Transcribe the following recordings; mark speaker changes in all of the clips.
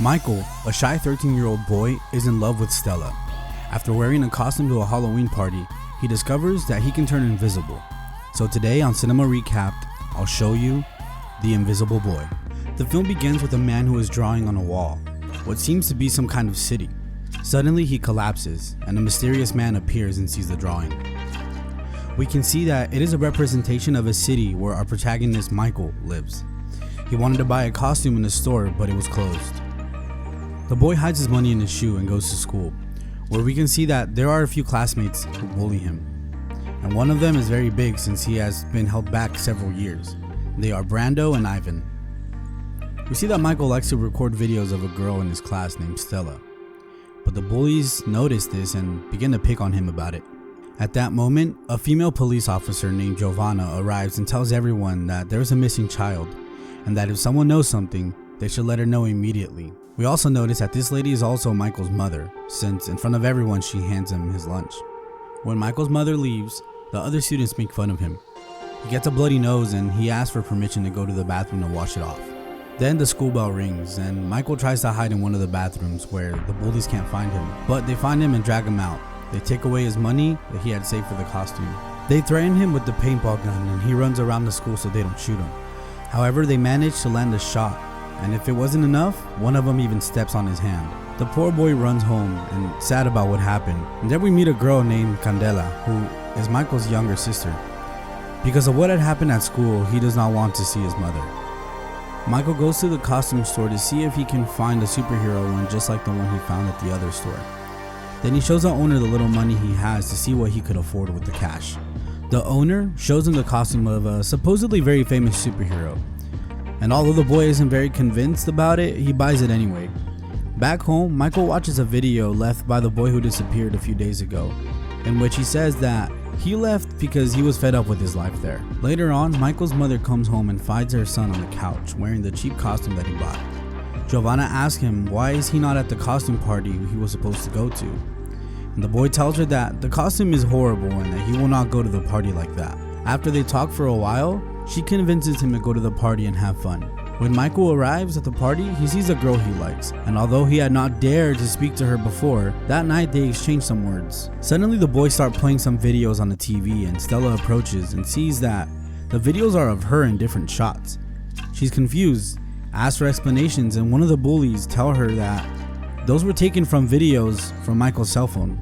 Speaker 1: Michael, a shy 13-year-old boy, is in love with Stella. After wearing a costume to a Halloween party, he discovers that he can turn invisible. So today on Cinema Recapped, I'll show you The Invisible Boy. The film begins with a man who is drawing on a wall, what seems to be some kind of city. Suddenly he collapses, and a mysterious man appears and sees the drawing. We can see that it is a representation of a city where our protagonist Michael lives. He wanted to buy a costume in the store, but it was closed. The boy hides his money in his shoe and goes to school, where we can see that there are a few classmates who bully him. And one of them is very big since he has been held back several years. They are Brando and Ivan. We see that Michael likes to record videos of a girl in his class named Stella, but the bullies notice this and begin to pick on him about it. At that moment, a female police officer named Giovanna arrives and tells everyone that there is a missing child, and that if someone knows something, they should let her know immediately. We also notice that this lady is also Michael's mother, since in front of everyone she hands him his lunch. When Michael's mother leaves, the other students make fun of him. He gets a bloody nose and he asks for permission to go to the bathroom to wash it off. Then the school bell rings and Michael tries to hide in one of the bathrooms where the bullies can't find him, but they find him and drag him out. They take away his money that he had saved for the costume. They threaten him with the paintball gun and he runs around the school so they don't shoot him. However, they manage to land a shot, and if it wasn't enough, one of them even steps on his hand. The poor boy runs home and sad about what happened. And then we meet a girl named Candela, who is Michael's younger sister. Because of what had happened at school, he does not want to see his mother. Michael goes to the costume store to see if he can find a superhero one just like the one he found at the other store. Then he shows the owner the little money he has to see what he could afford with the cash. The owner shows him the costume of a supposedly very famous superhero. And although the boy isn't very convinced about it, he buys it anyway. Back home, Michael watches a video left by the boy who disappeared a few days ago, in which he says that he left because he was fed up with his life there. Later on, Michael's mother comes home and finds her son on the couch wearing the cheap costume that he bought. Giovanna asks him why is he not at the costume party he was supposed to go to. And the boy tells her that the costume is horrible and that he will not go to the party like that. After they talk for a while, she convinces him to go to the party and have fun. When Michael arrives at the party, he sees a girl he likes, and although he had not dared to speak to her before, that night they exchange some words. Suddenly the boys start playing some videos on the TV and Stella approaches and sees that the videos are of her in different shots. She's confused, asks for explanations, and one of the bullies tell her that those were taken from videos from Michael's cell phone.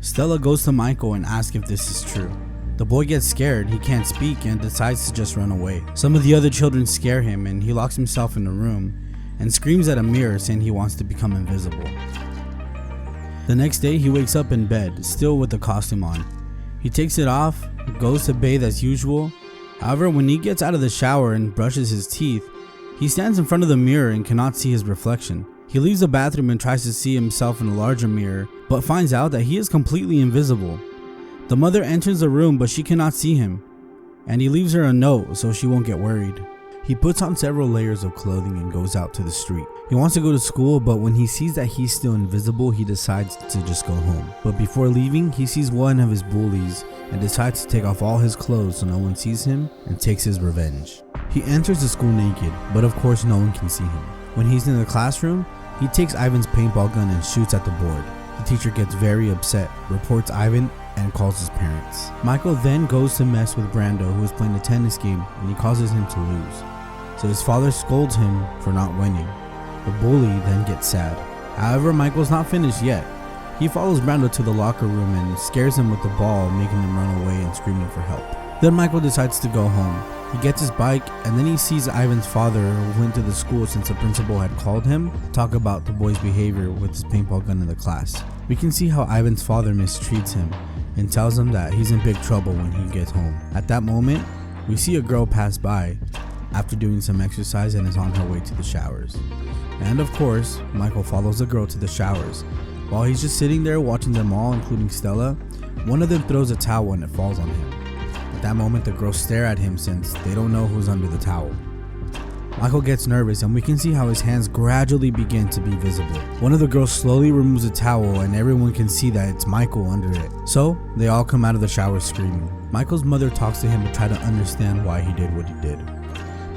Speaker 1: Stella goes to Michael and asks if this is true. The boy gets scared, he can't speak, and decides to just run away. Some of the other children scare him and he locks himself in a room and screams at a mirror saying he wants to become invisible. The next day he wakes up in bed, still with the costume on. He takes it off, goes to bathe as usual. However, when he gets out of the shower and brushes his teeth, he stands in front of the mirror and cannot see his reflection. He leaves the bathroom and tries to see himself in a larger mirror, but finds out that he is completely invisible. The mother enters the room but she cannot see him, and he leaves her a note so she won't get worried. He puts on several layers of clothing and goes out to the street. He wants to go to school, but when he sees that he's still invisible, he decides to just go home. But before leaving, he sees one of his bullies and decides to take off all his clothes so no one sees him and takes his revenge. He enters the school naked, but of course no one can see him. When he's in the classroom, he takes Ivan's paintball gun and shoots at the board. The teacher gets very upset, reports Ivan, and calls his parents. Michael then goes to mess with Brando, who is playing a tennis game, and he causes him to lose. So his father scolds him for not winning. The bully then gets sad. However, Michael's not finished yet. He follows Brando to the locker room and scares him with the ball, making him run away and screaming for help. Then Michael decides to go home. He gets his bike and then he sees Ivan's father, who went to the school since the principal had called him, talk about the boy's behavior with his paintball gun in the class. We can see how Ivan's father mistreats him and tells him that he's in big trouble when he gets home. At that moment, we see a girl pass by after doing some exercise and is on her way to the showers. And of course, Michael follows the girl to the showers. While he's just sitting there watching them all, including Stella, one of them throws a towel and it falls on him. At that moment, the girls stare at him since they don't know who's under the towel. Michael gets nervous and we can see how his hands gradually begin to be visible. One of the girls slowly removes the towel and everyone can see that it's Michael under it. So they all come out of the shower screaming. Michael's mother talks to him to try to understand why he did what he did.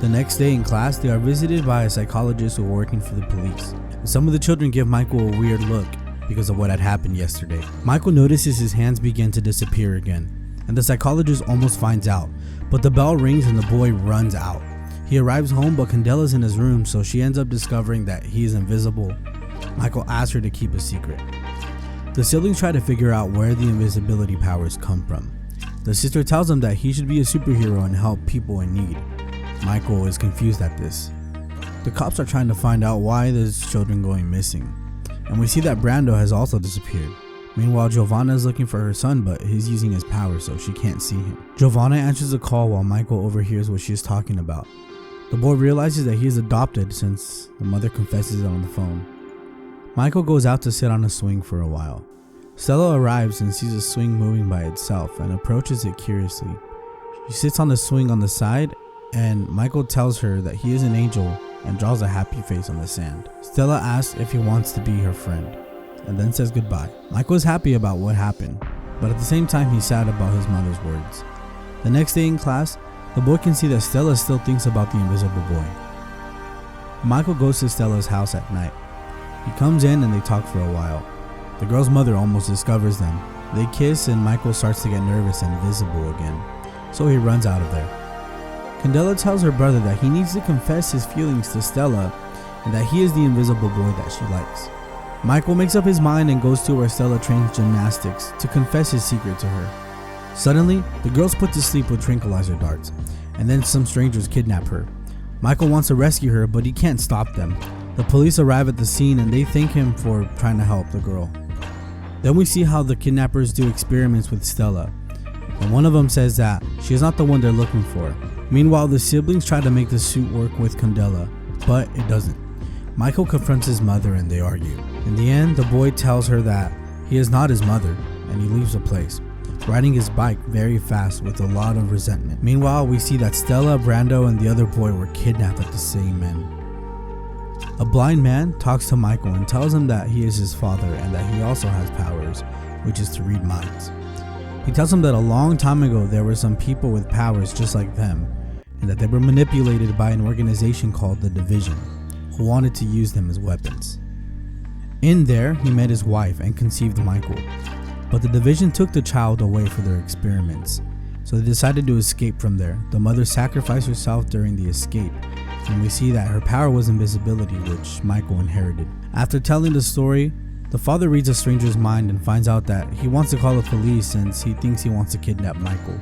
Speaker 1: The next day in class, they are visited by a psychologist who are working for the police. Some of the children give Michael a weird look because of what had happened yesterday. Michael notices his hands begin to disappear again, and the psychologist almost finds out, but the bell rings and the boy runs out. He arrives home, but Candela's in his room, so she ends up discovering that he is invisible. Michael asks her to keep a secret. The siblings try to figure out where the invisibility powers come from. The sister tells him that he should be a superhero and help people in need. Michael is confused at this. The cops are trying to find out why there's children going missing, and we see that Brando has also disappeared. Meanwhile, Giovanna is looking for her son, but he's using his power so she can't see him. Giovanna answers the call while Michael overhears what she is talking about. The boy realizes that he is adopted since the mother confesses it on the phone. Michael goes out to sit on a swing for a while. Stella arrives and sees a swing moving by itself and approaches it curiously. She sits on the swing on the side, and Michael tells her that he is an angel and draws a happy face on the sand. Stella asks if he wants to be her friend and then says goodbye. Michael is happy about what happened, but at the same time he's sad about his mother's words. The next day in class, the boy can see that Stella still thinks about the invisible boy. Michael goes to Stella's house at night. He comes in and they talk for a while. The girl's mother almost discovers them. They kiss and Michael starts to get nervous and visible again, so he runs out of there. Candela tells her brother that he needs to confess his feelings to Stella and that he is the invisible boy that she likes. Michael makes up his mind and goes to where Stella trains gymnastics to confess his secret to her. Suddenly, the girl's put to sleep with tranquilizer darts, and then some strangers kidnap her. Michael wants to rescue her, but he can't stop them. The police arrive at the scene and they thank him for trying to help the girl. Then we see how the kidnappers do experiments with Stella, and one of them says that she is not the one they're looking for. Meanwhile, the siblings try to make the suit work with Candela, but it doesn't. Michael confronts his mother and they argue. In the end, the boy tells her that he is not his mother, and he leaves the place, riding his bike very fast with a lot of resentment. Meanwhile, we see that Stella, Brando, and the other boy were kidnapped at the same men. A blind man talks to Michael and tells him that he is his father and that he also has powers, which is to read minds. He tells him that a long time ago there were some people with powers just like them, and that they were manipulated by an organization called the Division, who wanted to use them as weapons. In there, he met his wife and conceived Michael, but the Division took the child away for their experiments, so they decided to escape from there. The mother sacrificed herself during the escape, and we see that her power was invisibility, which Michael inherited. After telling the story, the father reads a stranger's mind and finds out that he wants to call the police since he thinks he wants to kidnap Michael.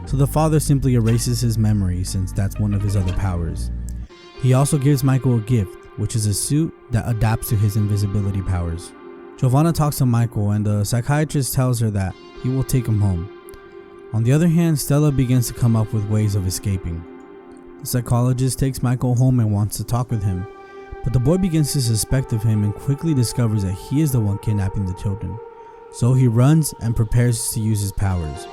Speaker 1: So the father simply erases his memory since that's one of his other powers. He also gives Michael a gift, which is a suit that adapts to his invisibility powers. Giovanna talks to Michael and the psychiatrist tells her that he will take him home. On the other hand, Stella begins to come up with ways of escaping. The psychologist takes Michael home and wants to talk with him, but the boy begins to suspect of him and quickly discovers that he is the one kidnapping the children. So he runs and prepares to use his powers.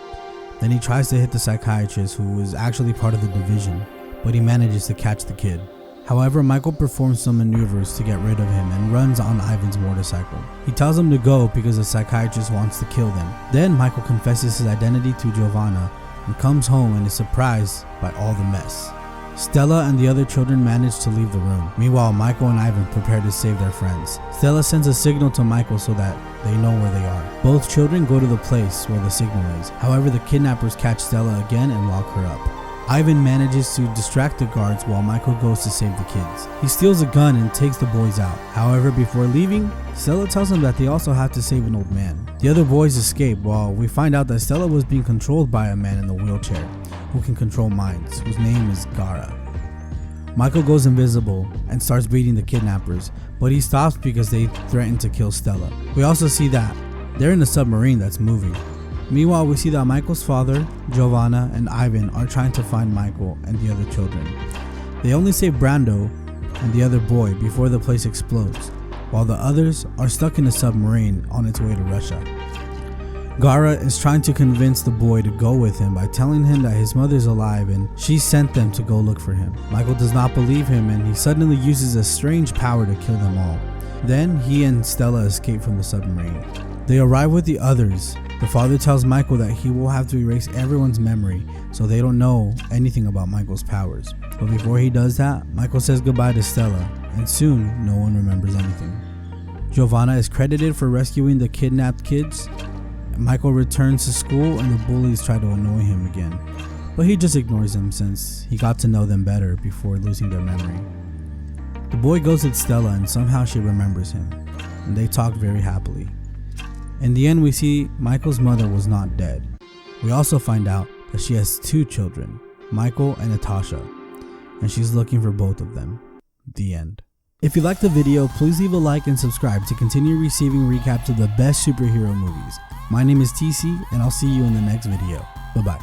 Speaker 1: Then he tries to hit the psychiatrist, who is actually part of the Division, but he manages to catch the kid. However, Michael performs some maneuvers to get rid of him and runs on Ivan's motorcycle. He tells him to go because the psychiatrist wants to kill them. Then Michael confesses his identity to Giovanna and comes home and is surprised by all the mess. Stella and the other children manage to leave the room. Meanwhile, Michael and Ivan prepare to save their friends. Stella sends a signal to Michael so that they know where they are. Both children go to the place where the signal is. However, the kidnappers catch Stella again and lock her up. Ivan manages to distract the guards while Michael goes to save the kids. He steals a gun and takes the boys out. However, before leaving, Stella tells him that they also have to save an old man. The other boys escape while we find out that Stella was being controlled by a man in the wheelchair who can control minds, whose name is Gara. Michael goes invisible and starts beating the kidnappers, but he stops because they threaten to kill Stella. We also see that they're in a submarine that's moving. Meanwhile, we see that Michael's father, Giovanna, and Ivan are trying to find Michael and the other children. They only save Brando and the other boy before the place explodes, while the others are stuck in a submarine on its way to Russia. Gara is trying to convince the boy to go with him by telling him that his mother's alive and she sent them to go look for him. Michael does not believe him and he suddenly uses a strange power to kill them all. Then he and Stella escape from the submarine. They arrive with the others The father tells Michael that he will have to erase everyone's memory so they don't know anything about Michael's powers. But before he does that, Michael says goodbye to Stella, and soon no one remembers anything. Giovanna is credited for rescuing the kidnapped kids. Michael returns to school and the bullies try to annoy him again, but he just ignores them since he got to know them better before losing their memory. The boy goes with Stella and somehow she remembers him, and they talk very happily. In the end, we see Michael's mother was not dead. We also find out that she has 2 children, Michael and Natasha, and she's looking for both of them. The end. If you liked the video, please leave a like and subscribe to continue receiving recaps of the best superhero movies. My name is TC, and I'll see you in the next video. Bye bye.